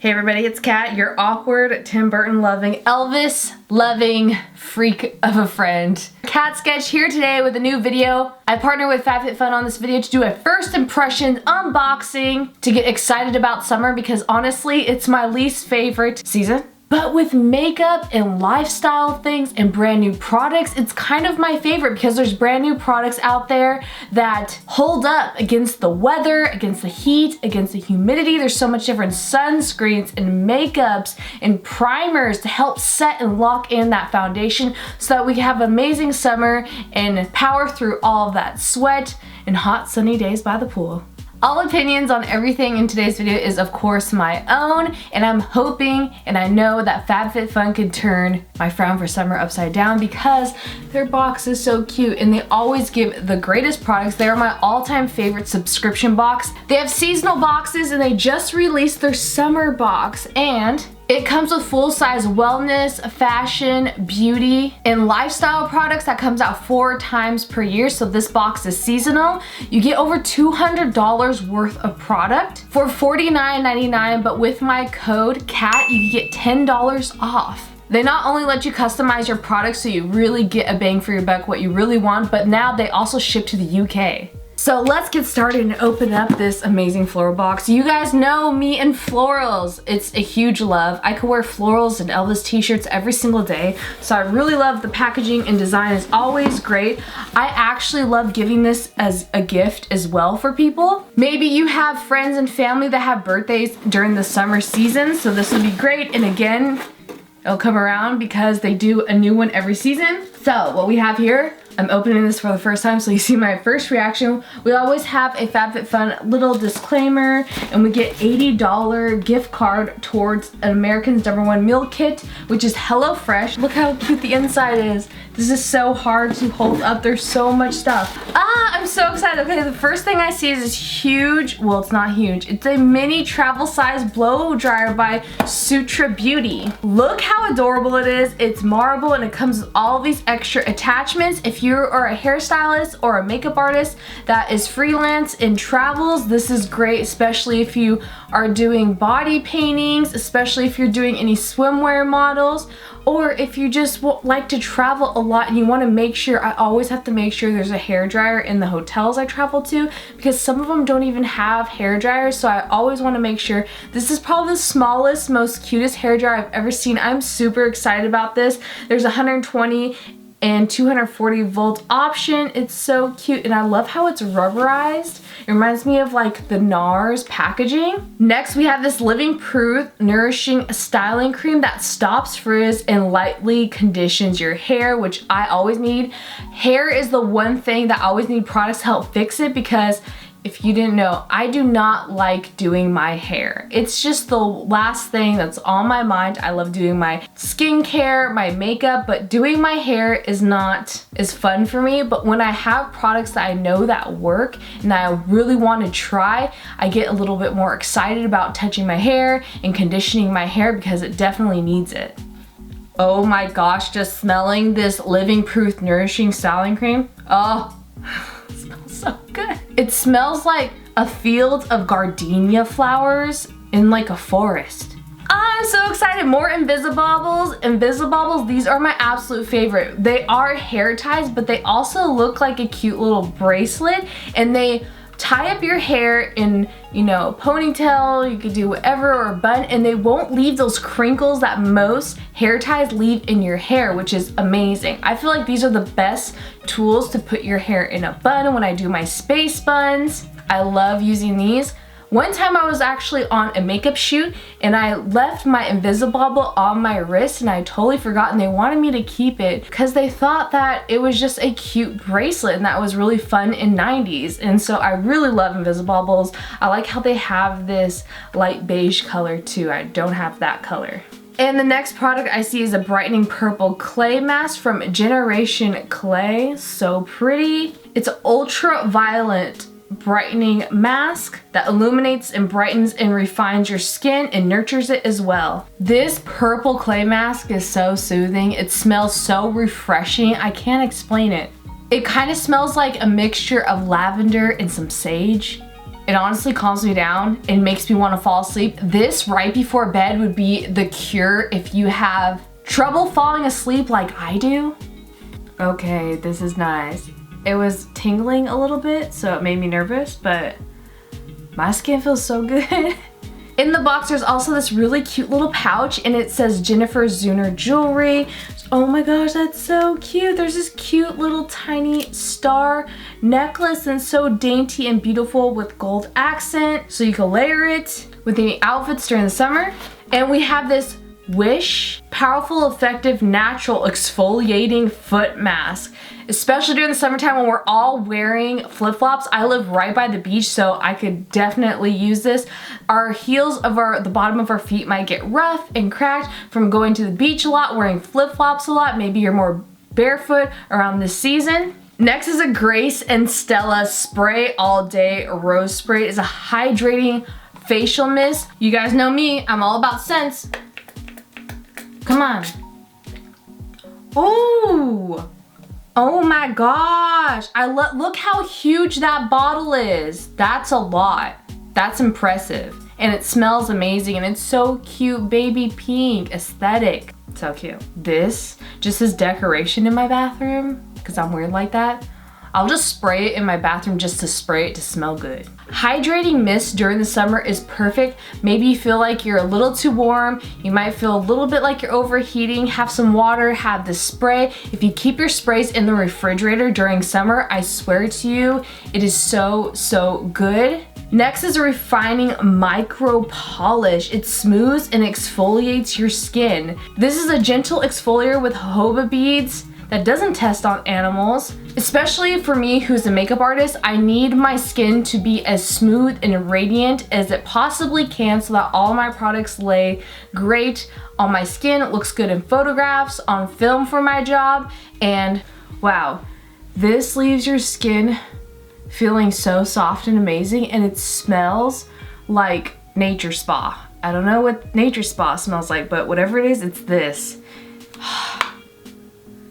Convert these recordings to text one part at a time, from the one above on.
Hey everybody, it's Kat, your awkward, Tim Burton loving, Elvis loving freak of a friend. Kat Sketch here today with a new video. I partnered with FabFitFun on this video to do a first impression unboxing to get excited about summer because honestly, it's my least favorite season. But with makeup and lifestyle things and brand new products, it's kind of my favorite because there's brand new products out there that hold up against the weather, against the heat, against the humidity. There's so much different sunscreens and makeups and primers to help set and lock in that foundation so that we can have an amazing summer and power through all of that sweat and hot sunny days by the pool. All opinions on everything in today's video is of course my own, and I'm hoping and I know that FabFitFun can turn my frown for summer upside down because their box is so cute and they always give the greatest products. They are my all-time favorite subscription box. They have seasonal boxes and they just released their summer box, and it comes with full-size wellness, fashion, beauty, and lifestyle products that comes out 4 times per year. So this box is seasonal. You get over $200 worth of product for $49.99, but with my code CAT, you get $10 off. They not only let you customize your products so you really get a bang for your buck, what you really want, but now they also ship to the UK. So let's get started and open up this amazing floral box. You guys know me and florals. It's a huge love. I could wear florals and Elvis t-shirts every single day. So I really love the packaging and design is always great. I actually love giving this as a gift as well for people. Maybe you have friends and family that have birthdays during the summer season, so this would be great. And again, it'll come around because they do a new one every season. So what we have here, I'm opening this for the first time so you see my first reaction. We always have a FabFitFun little disclaimer, and we get $80 gift card towards an American's #1 meal kit, which is HelloFresh. Look how cute the inside is. This is so hard to hold up. There's so much stuff. I'm so excited. Okay, the first thing I see is this huge, well, it's not huge. It's a mini travel size blow dryer by Sutra Beauty. Look how adorable it is. It's marble and it comes with all these extra attachments. If you are a hairstylist or a makeup artist that is freelance and travels, this is great, especially if you are doing body paintings, especially if you're doing any swimwear models, or if you just like to travel a lot and you want to make sure, I always have to make sure there's a hair dryer in the hotels I travel to because some of them don't even have hair dryers, so I always want to make sure. This is probably the smallest, most cutest hair dryer I've ever seen. I'm super excited about this. There's 120 and 240 volt option. It's so cute and I love how it's rubberized. It reminds me of like the NARS packaging. Next we have this Living Proof Nourishing Styling Cream that stops frizz and lightly conditions your hair, which I always need. Hair is the one thing that I always need products to help fix it because if you didn't know, I do not like doing my hair. It's just the last thing that's on my mind. I love doing my skincare, my makeup, but doing my hair is not as fun for me. But when I have products that I know that work and I really want to try, I get a little bit more excited about touching my hair and conditioning my hair because it definitely needs it. Oh my gosh, just smelling this Living Proof Nourishing Styling Cream. Oh, it smells so good. It smells like a field of gardenia flowers in like a forest. I'm so excited. More Invisibobbles. Invisibobbles, these are my absolute favorite. They are hair ties, but they also look like a cute little bracelet, and they tie up your hair in, you know, ponytail, you could do whatever, or a bun, and they won't leave those crinkles that most hair ties leave in your hair, which is amazing. I feel like these are the best tools to put your hair in a bun when I do my space buns. I love using these. One time I was actually on a makeup shoot and I left my Invisibobble on my wrist and I totally forgot, and they wanted me to keep it because they thought that it was just a cute bracelet and that was really fun in 90s. And so I really love Invisibobbles. I like how they have this light beige color too. I don't have that color. And the next product I see is a brightening purple clay mask from Generation Clay. So pretty. It's ultraviolet brightening mask that illuminates and brightens and refines your skin and nurtures it as well. This purple clay mask is so soothing. It smells so refreshing. I can't explain it. It kind of smells like a mixture of lavender and some sage. It honestly calms me down and makes me want to fall asleep. This right before bed would be the cure if you have trouble falling asleep like I do. Okay, this is nice. It was tingling a little bit, so it made me nervous, but my skin feels so good. In the box, there's also this really cute little pouch, and it says Jennifer Zuner Jewelry. Oh my gosh, that's so cute. There's this cute little tiny star necklace, and so dainty and beautiful with gold accent. So you can layer it with any outfits during the summer. And we have this Wish Powerful, Effective, Natural Exfoliating Foot Mask. Especially during the summertime when we're all wearing flip-flops. I live right by the beach, so I could definitely use this. Our heels of the bottom of our feet might get rough and cracked from going to the beach a lot, wearing flip-flops a lot. Maybe you're more barefoot around this season. Next is a Grace and Stella Spray All Day Rose Spray. It's a hydrating facial mist. You guys know me, I'm all about scents. Come on. Ooh. Oh my gosh. Look how huge that bottle is. That's a lot. That's impressive. And it smells amazing, and it's so cute, baby pink aesthetic. So cute. This just is decoration in my bathroom because I'm weird like that. I'll just spray it in my bathroom just to spray it to smell good. Hydrating mist during the summer is perfect. Maybe you feel like you're a little too warm. You might feel a little bit like you're overheating. Have some water, have this spray. If you keep your sprays in the refrigerator during summer, I swear to you, it is so, so good. Next is a refining micro polish. It smooths and exfoliates your skin. This is a gentle exfoliator with jojoba beads that doesn't test on animals. Especially for me who's a makeup artist, I need my skin to be as smooth and radiant as it possibly can so that all my products lay great on my skin. It looks good in photographs, on film for my job, and wow, this leaves your skin feeling so soft and amazing, and it smells like nature spa. I don't know what nature spa smells like, but whatever it is, it's this.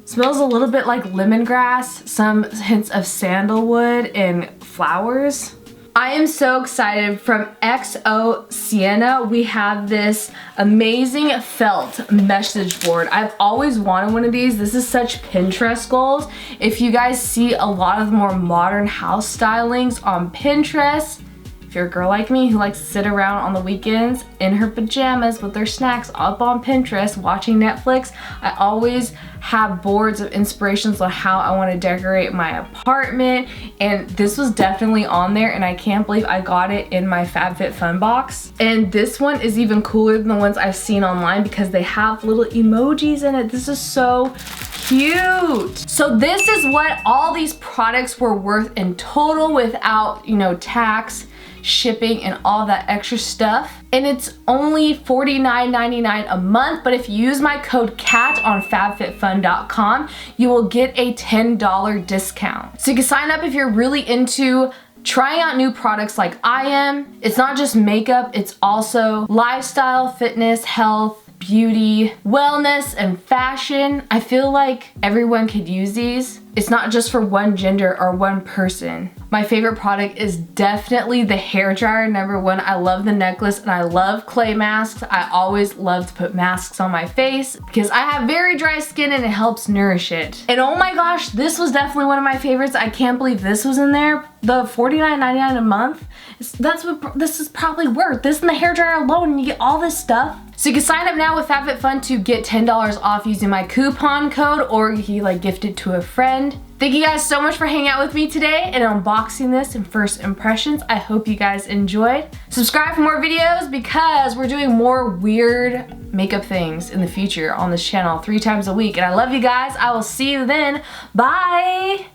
Smells a little bit like lemongrass, some hints of sandalwood and flowers. I am so excited. From XO Sienna, we have this amazing felt message board. I've always wanted one of these. This is such Pinterest goals. If you guys see a lot of more modern house stylings on Pinterest, if you're a girl like me who likes to sit around on the weekends in her pajamas with their snacks up on Pinterest watching Netflix, I always have boards of inspirations on how I want to decorate my apartment, and this was definitely on there, and I can't believe I got it in my FabFitFun box. And this one is even cooler than the ones I've seen online because they have little emojis in it. This is so cute. So this is what all these products were worth in total without, you know, tax, shipping, and all that extra stuff. And it's only $49.99 a month, but if you use my code CAT on fabfitfun.com, you will get a $10 discount. So you can sign up if you're really into trying out new products like I am. It's not just makeup, it's also lifestyle, fitness, health, beauty, wellness, and fashion. I feel like everyone could use these. It's not just for one gender or one person. My favorite product is definitely the hair dryer, #1. I love the necklace and I love clay masks. I always love to put masks on my face because I have very dry skin and it helps nourish it. And oh my gosh, this was definitely one of my favorites. I can't believe this was in there. The $49.99 a month, that's what this is probably worth. This and the hair dryer alone, and you get all this stuff. So you can sign up now with FabFitFun to get $10 off using my coupon code, or you can like gift it to a friend. Thank you guys so much for hanging out with me today and unboxing this and first impressions. I hope you guys enjoyed. Subscribe for more videos because we're doing more weird makeup things in the future on this channel 3 times a week. And I love you guys. I will see you then. Bye.